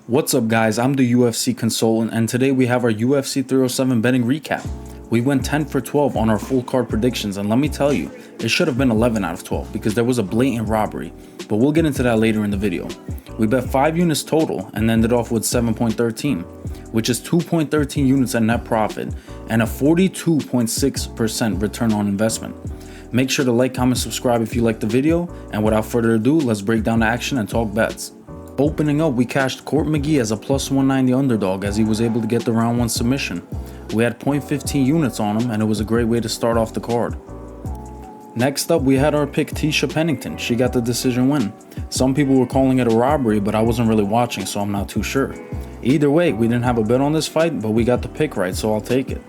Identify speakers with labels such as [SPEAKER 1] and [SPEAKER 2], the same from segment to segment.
[SPEAKER 1] What's up guys, I'm the UFC consultant and today we have our UFC 307 betting recap. We went 10 for 12 on our full card predictions and let me tell you, it should have been 11 out of 12 because there was a blatant robbery, but we'll get into that later in the video. We bet 5 units total and ended off with 7.13, which is 2.13 units in net profit and a 42.6% return on investment. Make sure to like, comment, subscribe if you like the video, and without further ado, let's break down the action and talk bets. Opening up, we cashed McGee as a plus 190 underdog as he was able to get the round 1 submission. We had 0.15 units on him and it was a great way to start off the card. Next up, we had our pick Tecia Pennington. She got the decision win. Some people were calling it a robbery, but I wasn't really watching, so I'm not too sure. Either way, we didn't have a bet on this fight, but we got the pick right, so I'll take it.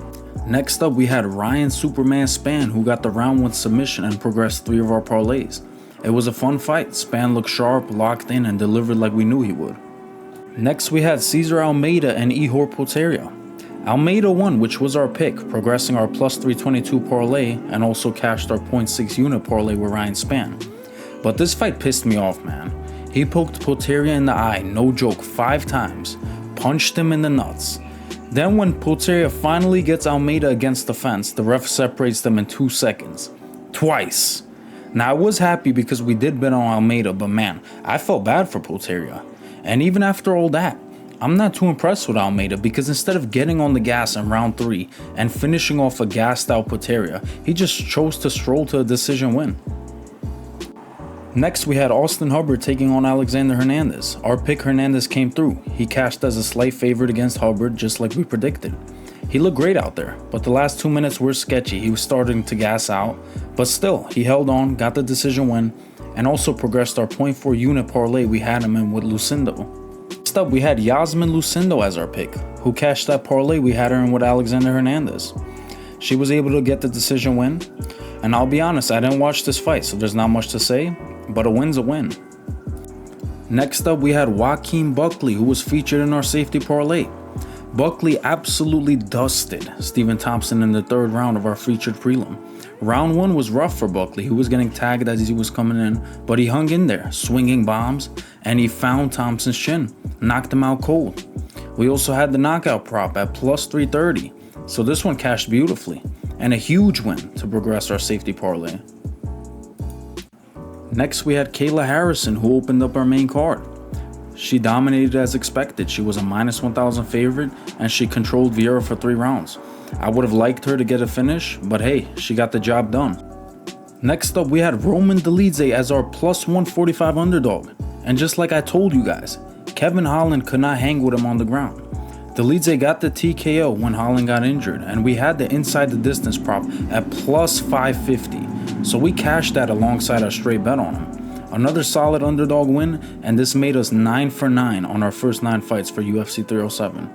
[SPEAKER 1] Next up, we had Ryan Superman Spann, who got the round 1 submission and progressed 3 of our parlays. It was a fun fight. Spann looked sharp, locked in, and delivered like we knew he would. Next, we had Cesar Almeida and Ihor Potieria. Almeida won, which was our pick, progressing our plus 322 parlay and also cashed our 0.6 unit parlay with Ryan Spann. But this fight pissed me off, man. He poked Potieria in the eye, no joke, 5 times, punched him in the nuts. Then when Potieria finally gets Almeida against the fence, the ref separates them in 2 seconds. Twice. Now I was happy because we did bet on Almeida, but man, I felt bad for Potieria. And even after all that, I'm not too impressed with Almeida because instead of getting on the gas in round 3 and finishing off a gassed out Potieria, he just chose to stroll to a decision win. Next we had Hubbard taking on Alexander Hernandez. Our pick Hernandez came through. He cashed as a slight favorite against Hubbard just like we predicted. He looked great out there, but the last 2 minutes were sketchy. He was starting to gas out, but still, he held on, got the decision win, and also progressed our 0.4 unit parlay we had him in with Lucindo. Next up, we had Iasmin Lucindo as our pick, who cashed that parlay we had her in with Alexander Hernandez. She was able to get the decision win, and I'll be honest, I didn't watch this fight, so there's not much to say, but a win's a win. Next up, we had Joaquin Buckley, who was featured in our safety parlay. Buckley absolutely dusted Stephen Thompson in the 3rd round of our featured prelim. Round 1 was rough for Buckley, who was getting tagged as he was coming in, but he hung in there, swinging bombs, and he found Thompson's chin, knocked him out cold. We also had the knockout prop at plus 330, so this one cashed beautifully, and a huge win to progress our safety parlay. Next we had Kayla Harrison, who opened up our main card. She dominated as expected. She was a minus 1,000 favorite and she controlled Veira for 3 rounds. I would have liked her to get a finish, but hey, she got the job done. Next up, we had Dolidze as our plus 145 underdog. And just like I told you guys, Kevin Holland could not hang with him on the ground. Dolidze got the TKO when Holland got injured, and we had the inside the distance prop at plus 550. So we cashed that alongside our straight bet on him. Another solid underdog win, and this made us 9 for 9 on our first 9 fights for UFC 307.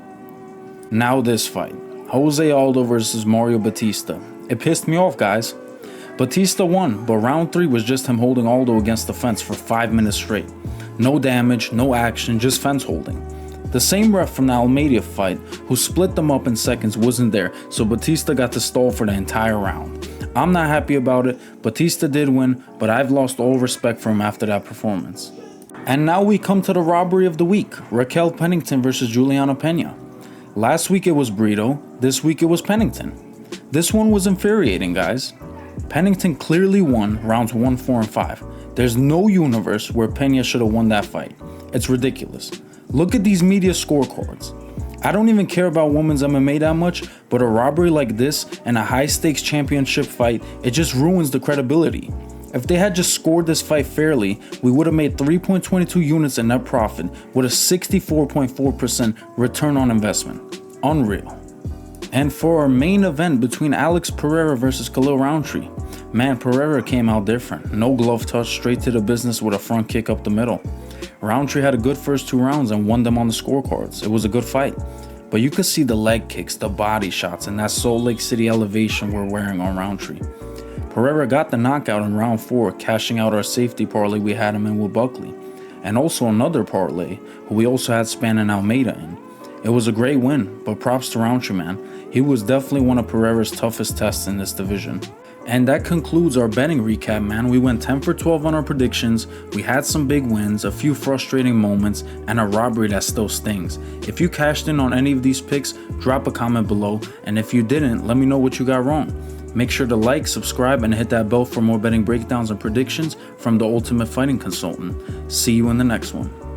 [SPEAKER 1] Now this fight, Jose Aldo versus Mario Bautista. It pissed me off, guys. Bautista won, but round 3 was just him holding Aldo against the fence for 5 minutes straight. No damage, no action, just fence holding. The same ref from the Almeida fight, who split them up in seconds, wasn't there, so Bautista got to stall for the entire round. I'm not happy about it. Bautista did win, but I've lost all respect for him after that performance. And now we come to the robbery of the week, Raquel Pennington versus Julianna Pena. Last week it was Brito, this week it was Pennington. This one was infuriating, guys. Pennington clearly won rounds 1, 4, and 5. There's no universe where Pena should have won that fight. It's ridiculous. Look at these media scorecards. I don't even care about women's MMA that much, but a robbery like this and a high-stakes championship fight, it just ruins the credibility. If they had just scored this fight fairly, we would have made 3.22 units in net profit with a 64.4% return on investment. Unreal. And for our main event between Alex Pereira versus Khalil Roundtree, man, Pereira came out different. No glove touch, straight to the business with a front kick up the middle. Roundtree had a good first 2 rounds and won them on the scorecards. It was a good fight. But you could see the leg kicks, the body shots, and that Salt Lake City elevation we're wearing on Roundtree. Pereira got the knockout in round 4, cashing out our safety parlay we had him in with Buckley. And also another parlay, who we also had Spann and Almeida in. It was a great win, but props to Roundtree, man. He was definitely one of Pereira's toughest tests in this division. And that concludes our betting recap, man. We went 10 for 12 on our predictions. We had some big wins, a few frustrating moments, and a robbery that still stings. If you cashed in on any of these picks, drop a comment below. And if you didn't, let me know what you got wrong. Make sure to like, subscribe, and hit that bell for more betting breakdowns and predictions from the Ultimate Fighting Consultant. See you in the next one.